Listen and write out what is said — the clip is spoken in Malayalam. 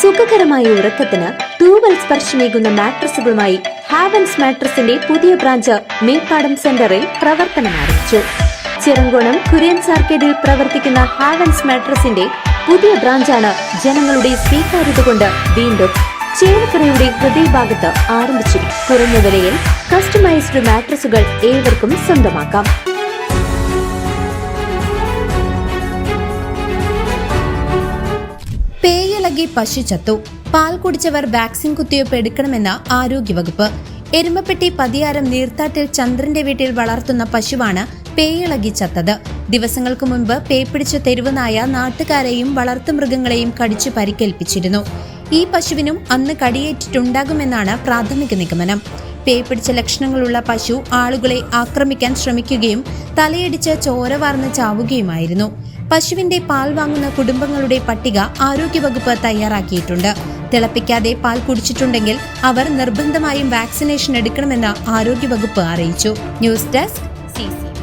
സുഖകരമായ ഉറക്കത്തിന് തൂവൽ സ്പർശമേകുന്ന മാട്രസുകളുമായി ഹാവൻസ് മാട്രസിന്റെ പുതിയ ബ്രാഞ്ച് മേപ്പാടം സെന്ററിൽ പ്രവർത്തനം ആരംഭിച്ചു. ചിറങ്കോണം കുര്യൻസ് ആർക്കേഡിൽ പ്രവർത്തിക്കുന്ന ഹാവൻസ് മാട്രസിന്റെ പുതിയ ബ്രാഞ്ചാണ് ജനങ്ങളുടെ സ്വീകാര്യത കൊണ്ട് വീണ്ടും ചേലക്കരയുടെ ഹൃദയഭാഗത്ത് ആരംഭിച്ചിരിക്കും. കുറഞ്ഞ വിലയിൽ കസ്റ്റമൈസ്ഡ് മാട്രസുകൾ ഏവർക്കും സ്വന്തമാക്കാം. പേയിളകി പശു ചത്തു. പാൽ കുടിച്ചവർ വാക്സിൻ കുത്തിവയ്പ് എടുക്കണമെന്ന ആരോഗ്യവകുപ്പ്. എരുമപ്പെട്ടി പതിയാരം നീർത്താട്ടിൽ ചന്ദ്രന്റെ വീട്ടിൽ വളർത്തുന്ന പശുവാണ് പേയിളകി ചത്തത്. ദിവസങ്ങൾക്ക് മുൻപ് പേപ്പിടിച്ച തെരുവുനായ നാട്ടുകാരെയും വളർത്തുമൃഗങ്ങളെയും കടിച്ചു പരിക്കേൽപ്പിച്ചിരുന്നു. ഈ പശുവിനും അന്ന് കടിയേറ്റിട്ടുണ്ടാകുമെന്നാണ് പ്രാഥമിക നിഗമനം. പേപ്പിടിച്ച ലക്ഷണങ്ങളുള്ള പശു ആളുകളെ ആക്രമിക്കാൻ ശ്രമിക്കുകയും തലയടിച്ച് ചോര വാർന്ന് ചാവുകയുമായിരുന്നു. പശുവിന്റെ പാൽ വാങ്ങുന്ന കുടുംബങ്ങളുടെ പട്ടിക ആരോഗ്യവകുപ്പ് തയ്യാറാക്കിയിട്ടുണ്ട്. തിളപ്പിക്കാതെ പാൽ കുടിച്ചിട്ടുണ്ടെങ്കിൽ അവർ നിർബന്ധമായും വാക്സിനേഷൻ എടുക്കണമെന്ന് ആരോഗ്യവകുപ്പ് അറിയിച്ചു. News desk CC.